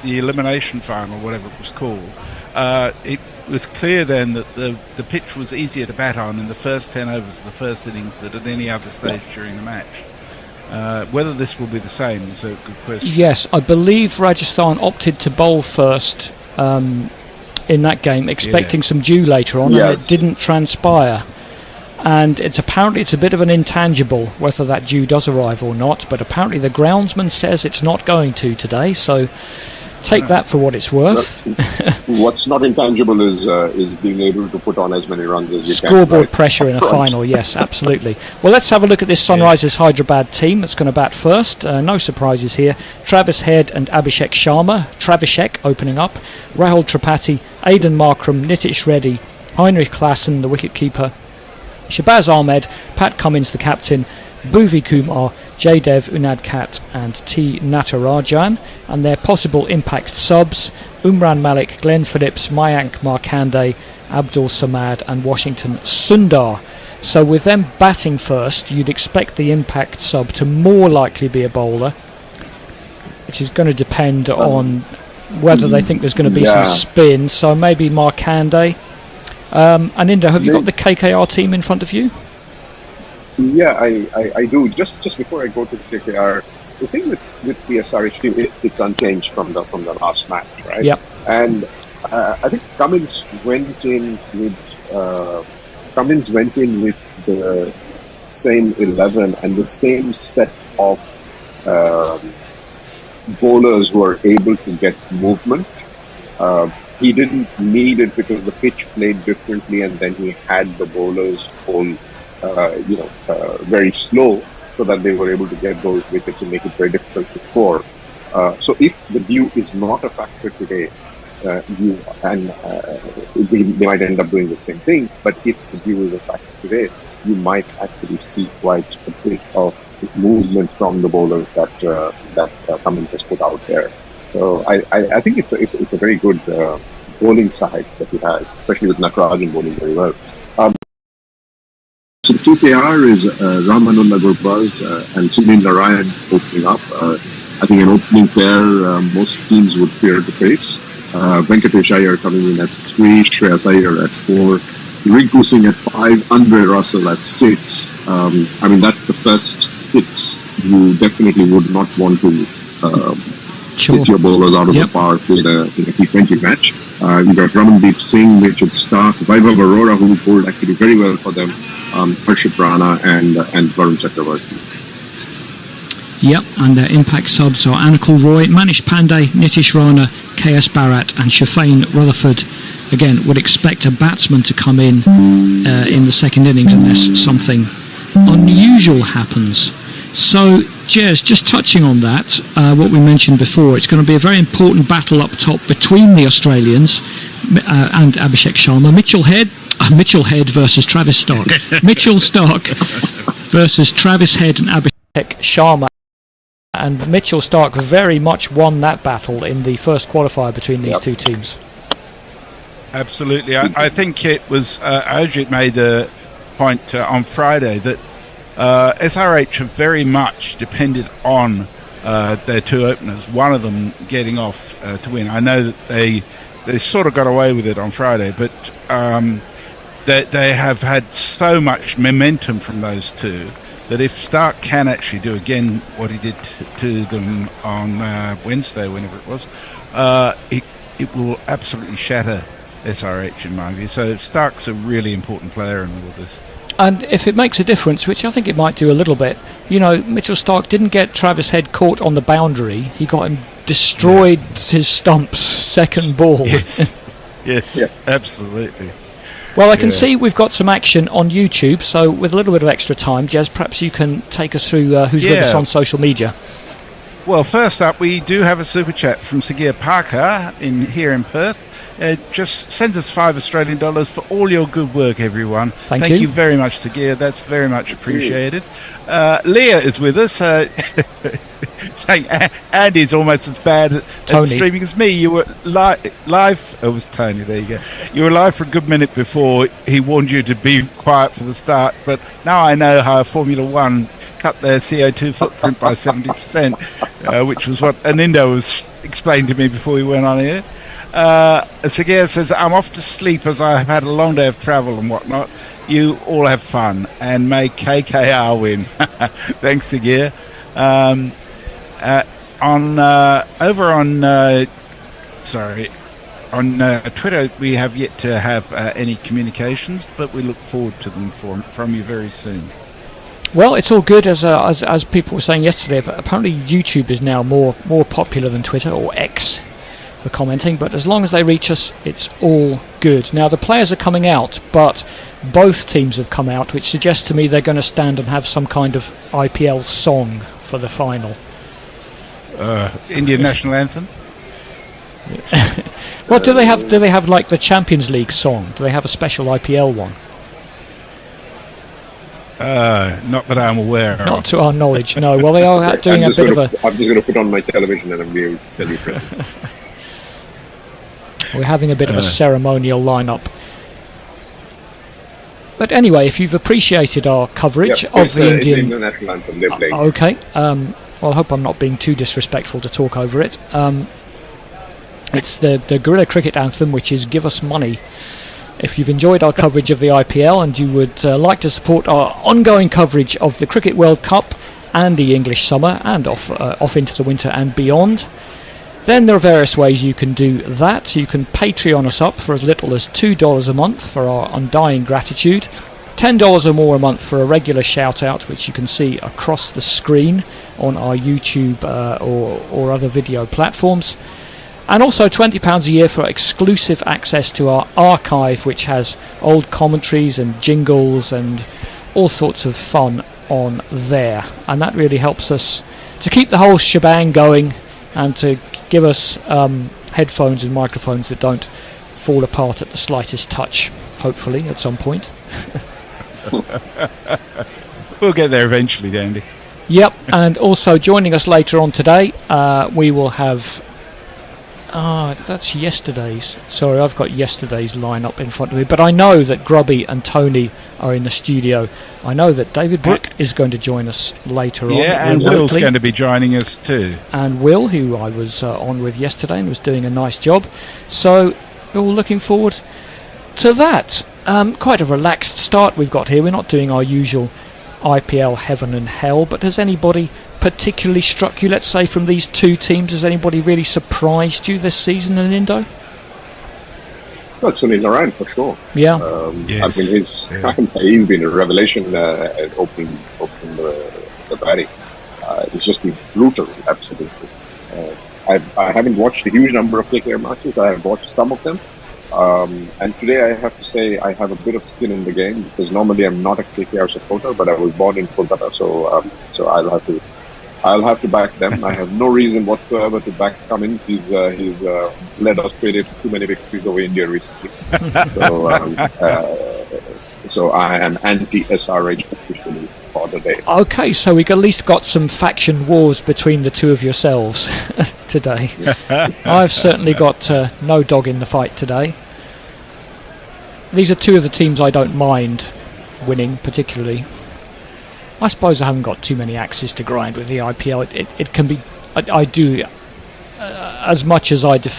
the elimination final, whatever it was called, it was clear then that the pitch was easier to bat on in the first 10 overs of the first innings than at any other stage during the match. Whether this will be the same is a good question. Yes, I believe Rajasthan opted to bowl first in that game, expecting some dew later on, and it didn't transpire. And it's a bit of an intangible whether that dew does arrive or not, but apparently the groundsman says it's not going to today, so take that for what it's worth. What's not intangible is being able to put on as many runs as you can. Scoreboard pressure in a final, yes, absolutely. Well, let's have a look at this Sunrisers Hyderabad team that's going to bat first. No surprises here. Travis Head and Abhishek Sharma. Travishek opening up. Rahul Tripathi, Aidan Markram, Nitish Reddy, Heinrich Klaassen, the wicketkeeper, Shabazz Ahmed, Pat Cummins, the captain, Bhuvi Kumar, Jaydev Unadkat and T. Natarajan, and their possible impact subs: Umran Malik, Glenn Phillips, Mayank Markande, Abdul Samad and Washington Sundar. So with them batting first, you'd expect the impact sub to more likely be a bowler, which is going to depend on whether they think there's going to be some spin. So maybe Markande. Aninda, have you got the KKR team in front of you? Yeah, I do. Just before I go to the KKR, the thing with the SRH team, it's unchanged from the last match, right? Yep. And I think Cummins went in with the same 11 and the same set of bowlers who are able to get movement. He didn't need it because the pitch played differently, and then he had the bowlers hold very slow, so that they were able to get those wickets and make it very difficult to score. So if the dew is not a factor today, they might end up doing the same thing. But if the dew is a factor today, you might actually see quite a bit of movement from the bowlers that Cummins has put out there. So I think it's a very good bowling side that he has, especially with Natarajan bowling very well. So the KKR is Ramanullah Gurbaz and Sunil Narayan opening up. I think an opening pair most teams would fear to face. Venkatesh Iyer coming in at 3, Shreyas Iyer at 4, Rinku Singh at 5, Andre Russell at 6. That's the first 6 you definitely would not want to hit your bowlers out of the park in a T20 match. You've got Ramandeep Singh, Richard Stark, Vaibhav Arora, who bowled actually very well for them, Harshit Rana and Varun Chakravarti. Yep, and their impact subs are Anakul Roy, Manish Pandey, Nitish Rana, KS Bharat and Shafane Rutherford. Again, would expect a batsman to come in the second innings unless something unusual happens. So, Jez, just touching on that, what we mentioned before, it's going to be a very important battle up top between the Australians and Abhishek Sharma. Mitchell Head versus Travis Stark. Mitchell Stark versus Travis Head and Abhishek Sharma. And Mitchell Stark very much won that battle in the first qualifier between these two teams. Absolutely. I think it was Ajit made the point on Friday that SRH have very much depended on their two openers, one of them getting off to win. I know that they sort of got away with it on Friday, but they have had so much momentum from those two that if Stark can actually do again what he did to them on Wednesday, whenever it was, it will absolutely shatter SRH in my view. So Stark's a really important player in all of this. And if it makes a difference, which I think it might do a little bit, Mitchell Stark didn't get Travis Head caught on the boundary. He got him destroyed his stumps second ball. Yes, absolutely. Well, I can see we've got some action on YouTube, so with a little bit of extra time, Jez, perhaps you can take us through who's with us on social media. Well, first up, we do have a super chat from Sagir Parker here in Perth. Just send us $5 for all your good work, everyone. Thank you very much, Sagir. That's very much appreciated. Leah is with us, saying Andy's almost as bad at streaming as me. You were live. Oh, it was Tony. There you go. You were live for a good minute before he warned you to be quiet for the start. But now I know how Formula One cut their CO2 footprint by 70%, which was what Anindo was explained to me before we went on here. Sagir says, I'm off to sleep as I have had a long day of travel and whatnot. You all have fun, and may KKR win. Thanks, Sagir. On Twitter, we have yet to have any communications, but we look forward to them from you very soon. Well, it's all good, as people were saying yesterday. But apparently, YouTube is now more popular than Twitter or X for commenting. But as long as they reach us, it's all good. Now the players are coming out, but both teams have come out, which suggests to me they're going to stand and have some kind of IPL song for the final. Indian national anthem. What do they have? Do they have like the Champions League song? Do they have a special IPL one? Not that I'm aware of. Not to our knowledge, no. Well, they are doing a bit of a... I'm just going to put on my television and I'm going to tell you. We're having a bit of a ceremonial lineup. But anyway, if you've appreciated our coverage of the Indian... the national anthem they're playing. Okay. Well, I hope I'm not being too disrespectful to talk over it. It's the Guerrilla Cricket Anthem, which is Give Us Money. If you've enjoyed our coverage of the IPL and you would like to support our ongoing coverage of the Cricket World Cup and the English summer and off into the winter and beyond, then there are various ways you can do that. You can Patreon us up for as little as $2 a month for our undying gratitude, $10 or more a month for a regular shout out, which you can see across the screen on our YouTube or other video platforms. And also £20 a year for exclusive access to our archive, which has old commentaries and jingles and all sorts of fun on there. And that really helps us to keep the whole shebang going and to give us headphones and microphones that don't fall apart at the slightest touch, hopefully, at some point. We'll get there eventually, Dandy. Yep, and also joining us later on today, we will have... that's yesterday's. Sorry, I've got yesterday's lineup in front of me. But I know that Grubby and Tony are in the studio. I know that David Brook is going to join us later on. Yeah, and Will's going to be joining us too. And Will, who I was on with yesterday and was doing a nice job. So we're all looking forward to that. Quite a relaxed start we've got here. We're not doing our usual IPL heaven and hell, but has anybody particularly struck you, let's say, from these two teams? Has anybody really surprised you this season in Indo? Well, Sunil Narayan for sure. Yeah. Yes. I mean, he's been a revelation at opening the batting. It's just been brutal, absolutely. I haven't watched a huge number of KKR matches. I have watched some of them. And today I have to say I have a bit of skin in the game, because normally I'm not a KKR supporter, but I was born in Kolkata, so I'll have to back them. I have no reason whatsoever to back Cummins. He's led Australia to too many victories over India recently. So I am anti-SRH officially for the day. Okay, so we at least got some faction wars between the two of yourselves today. I've certainly got no dog in the fight today. These are two of the teams I don't mind winning particularly. I suppose I haven't got too many axes to grind with the IPL. It can be... I do... as much as I defend